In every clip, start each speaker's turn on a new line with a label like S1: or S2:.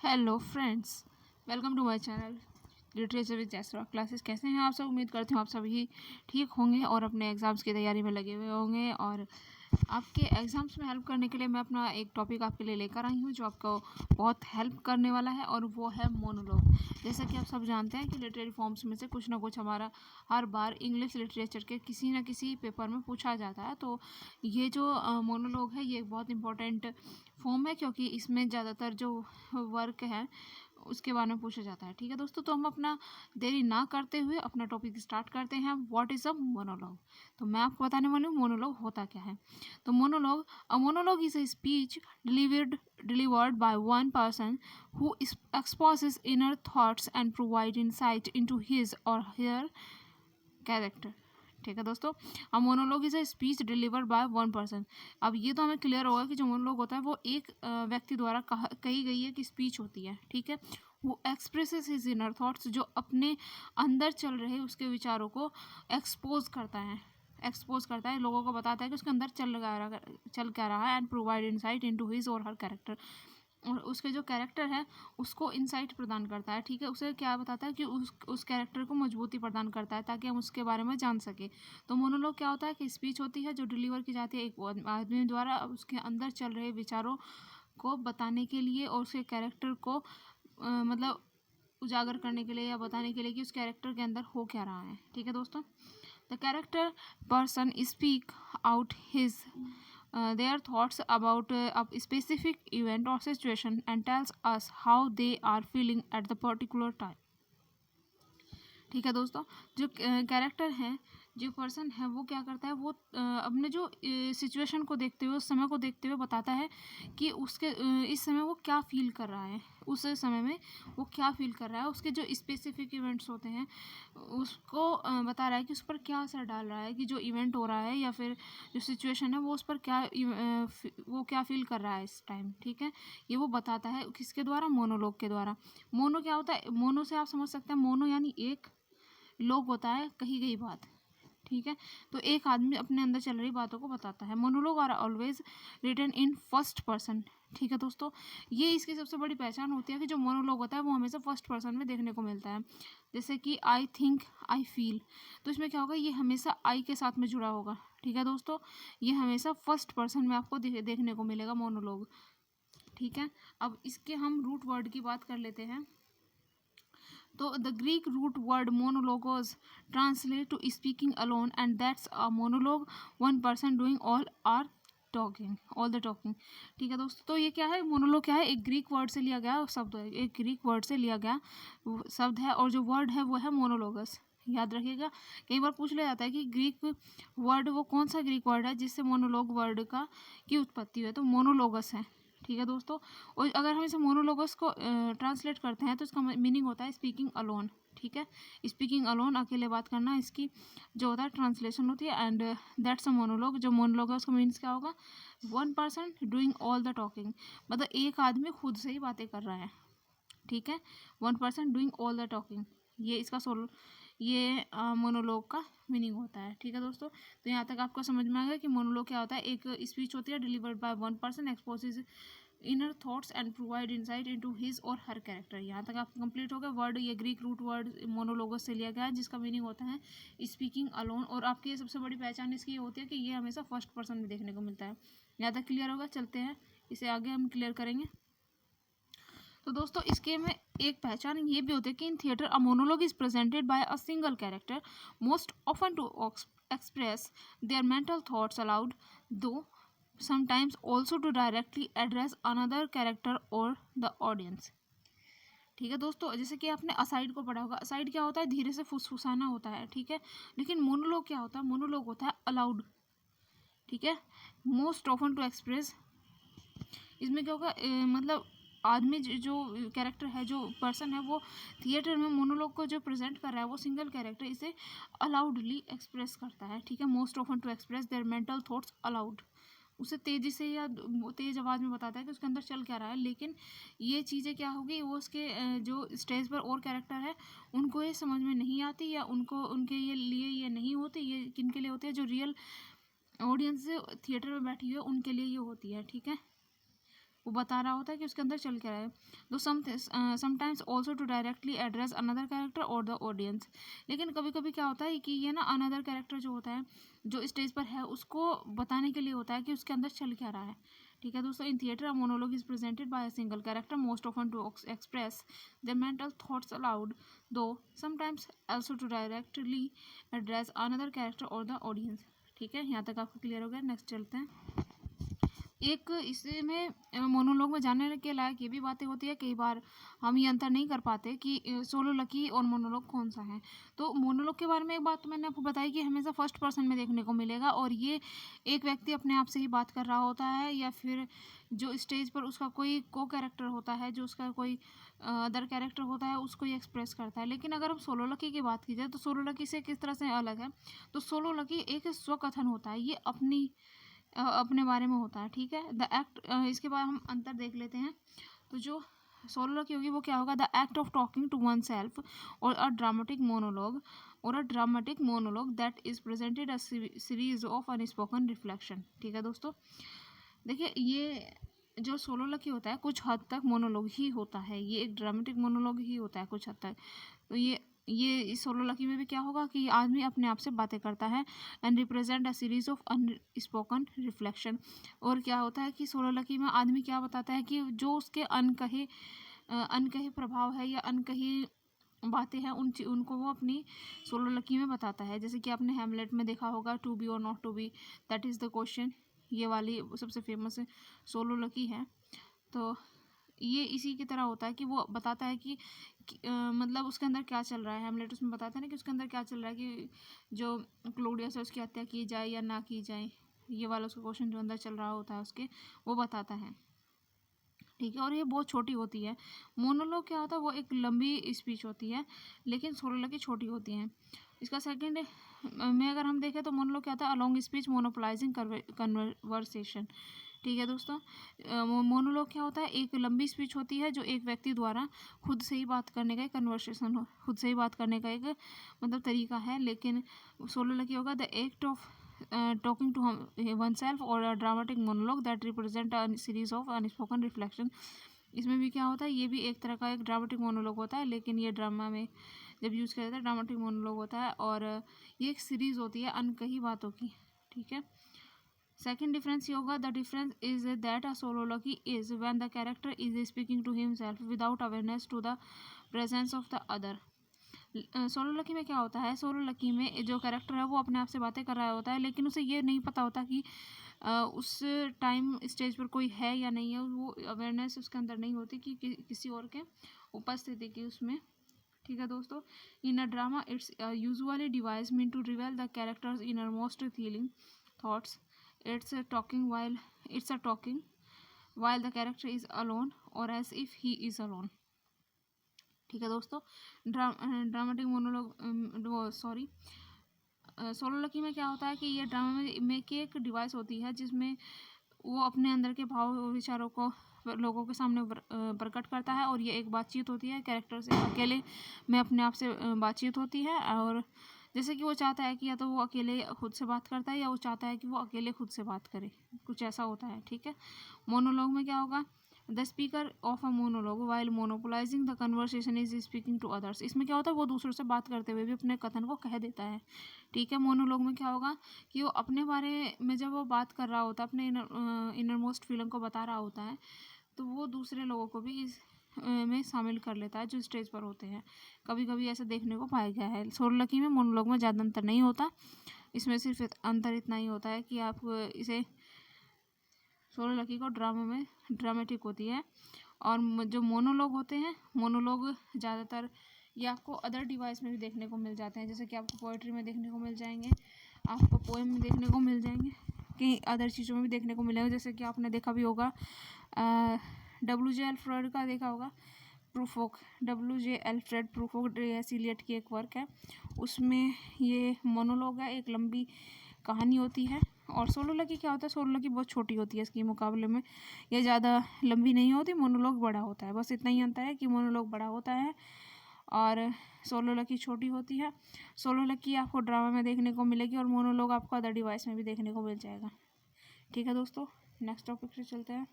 S1: Hello friends, welcome to my channel literature with जैसरा classes. कैसे हैं आप सब? उम्मीद करती हूँ आप सभी ठीक होंगे और अपने एग्ज़ाम्स की तैयारी में लगे हुए होंगे। और आपके एग्ज़ाम्स में हेल्प करने के लिए मैं अपना एक टॉपिक आपके लिए लेकर आई हूँ जो आपको बहुत हेल्प करने वाला है, और वो है मोनोलॉग। जैसा कि आप सब जानते हैं कि लिटरेरी फॉर्म्स में से कुछ ना कुछ हमारा हर बार इंग्लिश लिटरेचर के किसी न किसी पेपर में पूछा जाता है। तो ये जो मोनोलॉग है ये बहुत इंपॉर्टेंट फॉर्म है, क्योंकि इसमें ज़्यादातर जो वर्क है उसके बारे में पूछा जाता है। ठीक है दोस्तों, तो हम अपना देरी ना करते हुए अपना टॉपिक स्टार्ट करते हैं। What is a monologue? तो मैं आपको बताने वाली हूँ मोनोलॉग होता क्या है। तो monologue is a speech delivered by one person who exposes inner thoughts and provide insight into his or her character। ठीक है दोस्तों, अ monologue is a speech delivered by one person. अब ये तो हमें क्लियर होगा कि जो मोनोलॉग होता है वो एक व्यक्ति द्वारा कही गई है कि स्पीच होती है। ठीक है, वो एक्सप्रेसेस हिज इनर थॉट्स, जो अपने अंदर चल रहे उसके विचारों को एक्सपोज करता है, लोगों को बताता है कि उसके अंदर चल क्या रहा है, and provide insight into his और हर कैरेक्टर, और उसके जो कैरेक्टर है उसको इंसाइट प्रदान करता है। ठीक है, उसे क्या बताता है कि उस कैरेक्टर को मजबूती प्रदान करता है ताकि हम उसके बारे में जान सके। तो मोनोलॉग क्या होता है कि स्पीच होती है जो डिलीवर की जाती है एक आदमी द्वारा उसके अंदर चल रहे विचारों को बताने के लिए, और उसके कैरेक्टर को मतलब उजागर करने के लिए या बताने के लिए कि उस कैरेक्टर के अंदर हो क्या रहा है। ठीक है दोस्तों, the character person speak out his their thoughts about a specific event or situation and tells us how they are feeling at the particular time। ठीक है दोस्तों, जो कैरेक्टर है, जो पर्सन है, वो क्या करता है, वो अपने जो सिचुएशन को देखते हुए, उस समय को देखते हुए बताता है कि उसके इस समय वो क्या फील कर रहा है, उस समय में वो क्या फील कर रहा है, उसके जो स्पेसिफिक इवेंट्स होते हैं उसको बता रहा है कि उस पर क्या असर डाल रहा है, कि जो इवेंट हो रहा है या फिर जो सिचुएशन है वो उस पर वो क्या फील कर रहा है इस टाइम। ठीक है, ये वो बताता है किसके द्वारा? मोनोलॉग के द्वारा। मोनो क्या होता है? मोनो से आप समझ सकते हैं, मोनो यानी एक, लोग होता है कही गई बात। ठीक है, तो एक आदमी अपने अंदर चल रही बातों को बताता है। Monologue are always written in first person. ठीक है दोस्तों, ये इसकी सबसे बड़ी पहचान होती है कि जो मोनोलॉग होता है वो हमेशा फर्स्ट पर्सन में देखने को मिलता है। जैसे कि आई थिंक, आई फील, तो इसमें क्या होगा, ये हमेशा आई के साथ में जुड़ा होगा। ठीक है दोस्तों, ये हमेशा फर्स्ट पर्सन में आपको देखने को मिलेगा मोनोलॉग। ठीक है, अब इसके हम रूट वर्ड की बात कर लेते हैं। तो the Greek root word monologos translate to speaking alone, and that's a monologue, one person doing all the talking. ठीक है दोस्तों, तो ये क्या है? मोनोलॉग क्या है? एक ग्रीक वर्ड से लिया गया शब्द है, एक ग्रीक वर्ड से लिया गया शब्द है, और जो वर्ड है वो है मोनोलोगस। याद रखिएगा, कई बार पूछ लिया जाता है कि ग्रीक वर्ड वो कौन सा ग्रीक वर्ड है जिससे मोनोलॉग वर्ड की उत्पत्ति हुई है, तो मोनोलोगस है। ठीक है दोस्तों, और अगर हम इसे मोनोलॉगस को ट्रांसलेट करते हैं तो इसका मीनिंग होता है स्पीकिंग अलोन। ठीक है, स्पीकिंग अलोन, अकेले बात करना, इसकी जो होता है ट्रांसलेशन होती है। एंड दैट्स अ मोनोलॉग, जो मोनोलॉग है उसका मीनिंग क्या होगा? One person doing all the talking, मतलब एक आदमी खुद से ही बातें कर रहा है। ठीक है, one person doing all the talking, ये इसका ये मोनोलॉग का मीनिंग होता है। ठीक है दोस्तों, तो यहाँ तक आपको समझ में आ गया कि मोनोलॉग क्या होता है। एक स्पीच होती है delivered by one person, exposes inner thoughts and provide insight into his और हर कैरेक्टर। यहाँ तक आपको कंप्लीट हो गया। वर्ड ये ग्रीक रूट वर्ड मोनोलॉगस से लिया गया है जिसका मीनिंग होता है स्पीकिंग अलोन, और आपकी ये सबसे बड़ी पहचान इसकी ये होती है कि ये हमेशा फर्स्ट पर्सन में देखने को मिलता है। यहाँ तक क्लियर होगा? चलते हैं, इसे आगे हम क्लियर करेंगे। तो दोस्तों, इसके में एक पहचान ये भी होती है कि in theatre a monologue is presented by a single character, most often to express their mental thoughts aloud, though sometimes also to directly address another character or the audience। ठीक है दोस्तों, जैसे कि आपने असाइड को पढ़ा होगा। असाइड क्या होता है? धीरे से फुसफुसाना होता है। ठीक है, लेकिन मोनोलॉग क्या होता है? मोनोलॉग होता है अलाउड। ठीक है, मोस्ट ऑफन टू एक्सप्रेस, इसमें क्या होगा, मतलब आदमी जो कैरेक्टर है, जो पर्सन है, वो थिएटर में मोनोलॉग को जो प्रेजेंट कर रहा है वो सिंगल कैरेक्टर इसे अलाउडली एक्सप्रेस करता है। ठीक है, most often to express their mental thoughts aloud, उसे तेज़ी से या तेज़ आवाज़ में बताता है कि उसके अंदर चल क्या रहा है। लेकिन ये चीज़ें क्या होगी, वो उसके जो स्टेज पर और कैरेक्टर है उनको ये समझ में नहीं आती, या उनको उनके लिए नहीं होती। ये किन के लिए होती है? जो रियल ऑडियंस थिएटर में बैठी हुई है उनके लिए ये होती है। ठीक है, वो बता रहा होता है कि उसके अंदर चल क्या रहा है। तो sometimes also to directly address another character और द ऑडियंस। लेकिन कभी कभी क्या होता है कि ये ना अनदर कैरेक्टर जो होता है जो स्टेज पर है उसको बताने के लिए होता है कि उसके अंदर चल क्या रहा है। ठीक है दोस्तों, in theatre a monologue is presented by a single character most often to express their mental thoughts aloud, though sometimes also to directly address another character or the audience। ठीक है, यहाँ तक आपको क्लियर हो गया। नेक्स्ट चलते हैं। एक इसमें मोनोलॉग में जानने के लायक ये भी बातें होती है, कई बार हम ये अंतर नहीं कर पाते कि सोलो लकी और मोनोलॉग कौन सा है। तो मोनोलॉग के बारे में एक बात तो मैंने आपको बताई कि हमेशा फर्स्ट पर्सन में देखने को मिलेगा और ये एक व्यक्ति अपने आप से ही बात कर रहा होता है या फिर जो स्टेज पर उसका कोई को कैरेक्टर होता है, जो उसका कोई अदर कैरेक्टर होता है उसको ही एक्सप्रेस करता है। लेकिन अगर हम सोलो लकी की बात की जाए तो सोलो लकी से किस तरह से अलग है, तो सोलो लकी एक स्वकथन होता है, ये अपने बारे में होता है। ठीक है, द एक्ट, इसके बाद हम अंतर देख लेते हैं। तो जो सोलो लकी होगी वो क्या होगा, the act of talking to oneself और a dramatic monologue that is presented a series of unspoken reflection. ठीक है दोस्तों, देखिए ये जो सोलो लकी होता है कुछ हद तक मोनोलॉग ही होता है, ये एक ड्रामेटिक मोनोलॉग ही होता है कुछ हद तक। तो ये इस सोलो लकी में भी क्या होगा कि आदमी अपने आप से बातें करता है and represent a series of unspoken reflection. और क्या होता है कि सोलो लकी में आदमी क्या बताता है कि जो उसके अनकहे प्रभाव है या अनकही बातें हैं उनको वो अपनी सोलो लकी में बताता है। जैसे कि आपने हैमलेट में देखा होगा, टू बी और not to be, that is the question, ये वाली सबसे फेमस सोलो लकी है। तो ये इसी की तरह होता है कि वो बताता है कि मतलब उसके अंदर क्या चल रहा है। हैमलेट उसमें बताता है ना कि उसके अंदर क्या चल रहा है, कि जो क्लोडियस है उसकी हत्या की जाए या ना की जाए, ये वाला उसका क्वेश्चन जो अंदर चल रहा होता है उसके, वो बताता है। ठीक है, और ये बहुत छोटी होती है। मोनोलॉग क्या होता है, वो एक लंबी स्पीच होती है, लेकिन सोलो लकी छोटी होती है। इसका सेकंड में अगर हम देखें तो मोनोलॉग क्या होता है, अ लॉन्ग स्पीच मोनोपोलाइजिंग कन्वर्सेशन। ठीक है दोस्तों, मोनोलॉग क्या होता है, एक लंबी स्पीच होती है जो एक व्यक्ति द्वारा खुद से ही बात करने का एक कन्वर्सेशन हो, खुद से ही बात करने का एक मतलब तरीका है। लेकिन सोलो लकी होगा the act of talking to oneself और a dramatic monologue that represent a series of unspoken reflection. इसमें भी क्या होता है, ये भी एक तरह का एक ड्रामेटिक मोनोलॉग होता है, लेकिन ये ड्रामा में जब यूज़ किया जाता है ड्रामेटिक मोनोलॉग होता है और ये एक सीरीज होती है अनकही बातों की। ठीक है, सेकेंड डिफरेंस ये होगा, the difference is that a soliloquy is when the character is speaking to himself without awareness to the presence of the other. Soliloquy में क्या होता है, सोलो लकी में जो कैरेक्टर है वो अपने आप से बातें कर रहा होता है, लेकिन उसे ये नहीं पता होता कि उस टाइम स्टेज पर कोई है या नहीं है, वो अवेयरनेस उसके अंदर नहीं होती कि किसी और के उपस्थिति की उसमें। ठीक है दोस्तों, in a drama it's usually device mean to reveal the characters innermost feeling thoughts. It's a talking while the character is alone or as if he is alone। ठीक है दोस्तों, ड्रामेटिक मोनोलॉग वो sorry solo lucky में क्या होता है कि ये ड्रामा में की एक डिवाइस होती है जिसमें वो अपने अंदर के भाव विचारों को लोगों के सामने प्रकट करता है, और ये एक बातचीत होती है कैरेक्टर से अकेले में अपने आप से बातचीत होती है। और जैसे कि वो चाहता है कि या तो वो अकेले खुद से बात करता है या वो चाहता है कि वो अकेले खुद से बात करे, कुछ ऐसा होता है। ठीक है, मोनोलॉग में क्या होगा, the speaker of a monologue while monopolising the conversation is speaking to others. इसमें क्या होता है, वो दूसरों से बात करते हुए भी अपने कथन को कह देता है। ठीक है, मोनोलॉग में क्या होगा कि वो अपने बारे में जब वो बात कर रहा होता है, अपने इनर मोस्ट फीलिंग को बता रहा होता है, तो वो दूसरे लोगों को भी इस में शामिल कर लेता है जो स्टेज पर होते हैं। कभी कभी ऐसा देखने को पाया गया है। सोलो लकी में मोनोलॉग में ज़्यादा अंतर नहीं होता, इसमें सिर्फ अंतर इतना ही होता है कि आप इसे सोलो लकी को ड्रामा में ड्रामेटिक होती है, और जो मोनोलॉग होते हैं, मोनोलॉग ज़्यादातर ये आपको अदर डिवाइस में भी देखने को मिल जाते हैं, जैसे कि आपको पोएट्री में देखने को मिल जाएंगे, आपको पोएम में देखने को मिल जाएंगे, कई अदर चीज़ों में भी देखने को मिलेगा। जैसे कि आपने देखा भी होगा WJ एल्फ्रेड का देखा होगा प्रूफोक, WJ एल्फ्रेड प्रूफोक डी.एस. इलियट की एक वर्क है, उसमें ये मोनोलॉग है, एक लंबी कहानी होती है। और सोलो लकी क्या होता है, सोलो लकी बहुत छोटी होती है इसके मुकाबले में, ये ज़्यादा लंबी नहीं होती, मोनोलॉग बड़ा होता है। बस इतना ही अंतर है कि मोनोलॉग बड़ा होता है और सोलो लकी छोटी होती है। सोलो लकी आपको ड्रामा में देखने को मिलेगी और मोनोलॉग आपको अदर डिवाइस में भी देखने को मिल जाएगा। ठीक है दोस्तों, नेक्स्ट टॉपिक से चलते हैं।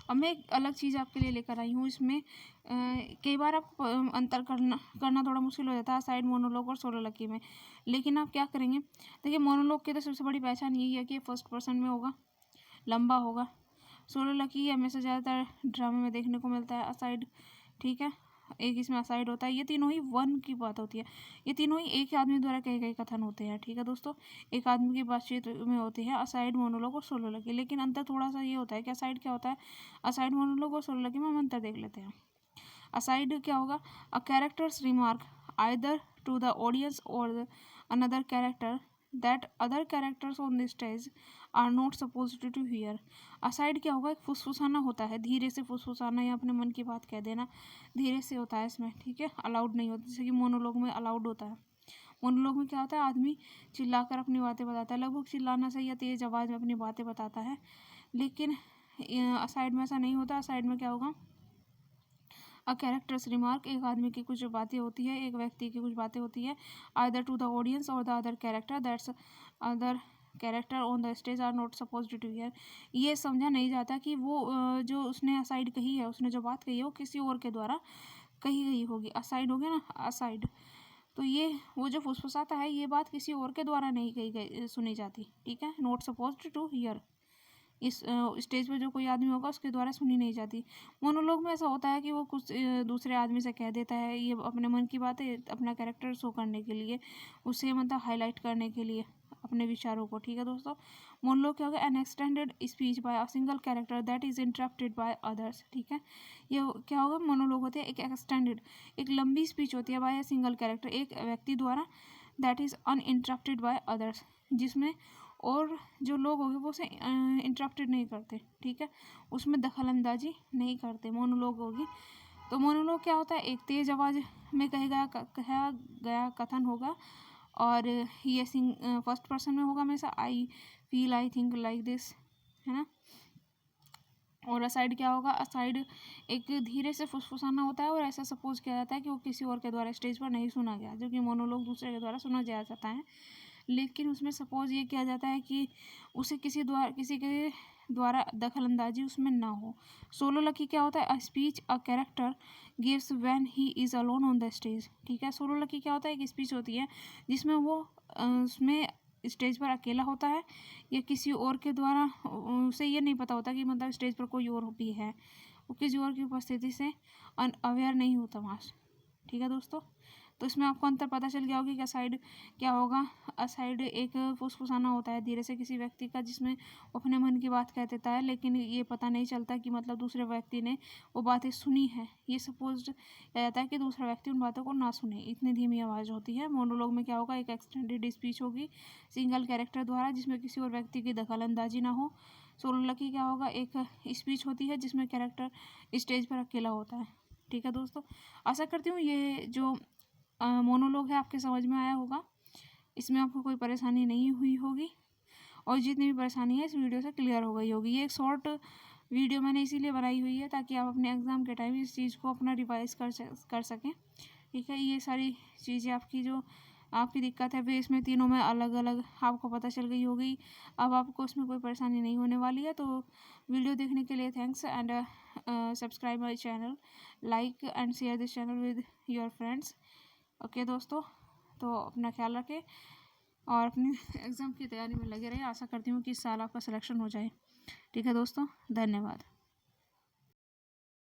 S1: अब मैं एक अलग चीज़ आपके लिए लेकर आई हूँ। इसमें कई बार आप अंतर करना थोड़ा मुश्किल हो जाता है असाइड मोनोलॉग और सोलोलॉकी में। लेकिन आप क्या करेंगे, देखिए मोनोलॉग की तो सबसे बड़ी पहचान यही है कि फर्स्ट पर्सन में होगा, लंबा होगा। सोलोलॉकी हमेशा ज़्यादातर ड्रामे में देखने को मिलता है असाइड, ठीक है। एक इसमें असाइड होता है। ये तीनों ही वन की बात होती है, ये तीनों ही एक आदमी द्वारा कहे गए कथन होते हैं, ठीक है दोस्तों। एक आदमी की बातचीत में होती है असाइड मोनोलॉग और सोलोलॉकी। लेकिन अंतर थोड़ा सा ये होता है कि असाइड क्या होता है, असाइड मोनोलॉग और सोलोलॉकी में हम अंतर देख लेते हैं। असाइड क्या होगा, a characters remark either to the audience और another character that other characters on the stage are not supposed to hear. Aside क्या होगा, एक फुसफुसाना होता है, धीरे से फुसफुसाना या अपने मन की बात कह देना, धीरे से होता है इसमें, ठीक है। अलाउड नहीं होता, जैसे कि मोनोलॉग में अलाउड होता है। मोनोलॉग में क्या होता है, आदमी चिल्लाकर अपनी बातें बताता है, लगभग चिल्लाना सही या तेज आवाज़ में अपनी बातें बताता है। लेकिन असाइड में ऐसा नहीं होता। असाइड में क्या होगा, अ कैरेक्टर्स रिमार्क, एक आदमी की कुछ बातें होती है, एक व्यक्ति की कुछ बातें होती है, आइदर टू द ऑडियंस और the other character that's other character on the stage are not supposed to hear. ये समझा नहीं जाता कि वो जो उसने असाइड कही है, उसने जो बात कही है वो किसी और के द्वारा कही गई होगी। असाइड हो गया ना, असाइड। तो ये वो जो फुसफुसाता है, ये बात किसी और के द्वारा नहीं कही गई, सुनी जाती, ठीक है। नॉट सपोज्ड टू हियर, इस स्टेज पे जो कोई आदमी होगा उसके द्वारा सुनी नहीं जाती। मोनोलॉग में ऐसा होता है कि वो कुछ दूसरे आदमी से कह देता है, ये अपने मन की बातें अपना कैरेक्टर शो करने के लिए, उसे मतलब हाईलाइट करने के लिए अपने विचारों को, ठीक है दोस्तों। मोनोलॉग क्या होगा, N extended speech bye a single character that is interrupted by others, ठीक है। ये क्या होगा, मोनोलॉग होते हैं एक एक्सटेंडेड, एक लंबी स्पीच होती है बाय अ सिंगल कैरेक्टर, एक व्यक्ति द्वारा, that is uninterrupted by others, जिसमें और जो लोग होंगे वो उसे इंटरप्टेड नहीं करते, ठीक है, उसमें दखल अंदाजी नहीं करते। मोनोलॉग होगी। तो मोनोलॉग क्या होता है, एक तेज आवाज़ में कहा गया कथन होगा, और ये फर्स्ट पर्सन में होगा हमेशा, I feel, I think, like this, है ना। और असाइड क्या होगा, असाइड एक धीरे से फुसफुसाना होता है और ऐसा सपोज किया जाता है कि वो किसी और के द्वारा स्टेज पर नहीं सुना गया, जो कि मोनोलॉग दूसरे के द्वारा सुना जा जाता है। लेकिन उसमें सपोज ये किया जाता है कि उसे किसी के द्वारा दखल अंदाजी उसमें ना हो। सोलोलॉकी क्या होता है, a speech a character gives when he is alone on the stage, ठीक है। सोलोलॉकी क्या होता है, एक स्पीच होती है जिसमें वो उसमें स्टेज पर अकेला होता है या किसी और के द्वारा, उसे ये नहीं पता होता कि मतलब स्टेज पर कोई और भी है, वो किसी और की उपस्थिति से अनअवेयर नहीं होता वहाँ, ठीक है दोस्तों। तो इसमें आपको अंतर पता चल गया होगा कि असाइड क्या होगा। असाइड एक फुसफुसाना होता है धीरे से किसी व्यक्ति का, जिसमें वो अपने मन की बात कह देता है, लेकिन ये पता नहीं चलता कि मतलब दूसरे व्यक्ति ने वो बातें सुनी है। ये सपोज किया जाता है कि दूसरा व्यक्ति उन बातों को ना सुने, इतनी धीमी आवाज़ होती है। मोनोलॉग में क्या होगा, एक एक्सटेंडेड स्पीच होगी सिंगल कैरेक्टर द्वारा, जिसमें किसी और व्यक्ति की दखल अंदाजी ना हो। सोलोलॉकी क्या होगा, एक स्पीच होती है जिसमें कैरेक्टर स्टेज पर अकेला होता है, ठीक है दोस्तों। आशा करती हूँ ये जो मोनोलॉग है आपके समझ में आया होगा, इसमें आपको कोई परेशानी नहीं हुई होगी, और जितनी भी परेशानी है इस वीडियो से क्लियर हो गई होगी। ये एक शॉर्ट वीडियो मैंने इसीलिए बनाई हुई है ताकि आप अपने एग्ज़ाम के टाइम इस चीज़ को अपना रिवाइज कर सकें, ठीक है। ये सारी चीज़ें आपकी जो आपकी दिक्कत है, वे इसमें तीनों में अलग अलग आपको पता चल गई होगी। अब आपको इसमें कोई परेशानी नहीं होने वाली है। तो वीडियो देखने के लिए thanks, and subscribe my channel, like and share this channel with your friends. Okay दोस्तों, तो अपना ख्याल रखें और अपनी एग्ज़ाम की तैयारी में लगे रहिए। आशा करती हूँ कि इस साल आपका सिलेक्शन हो जाए, ठीक है दोस्तों। धन्यवाद।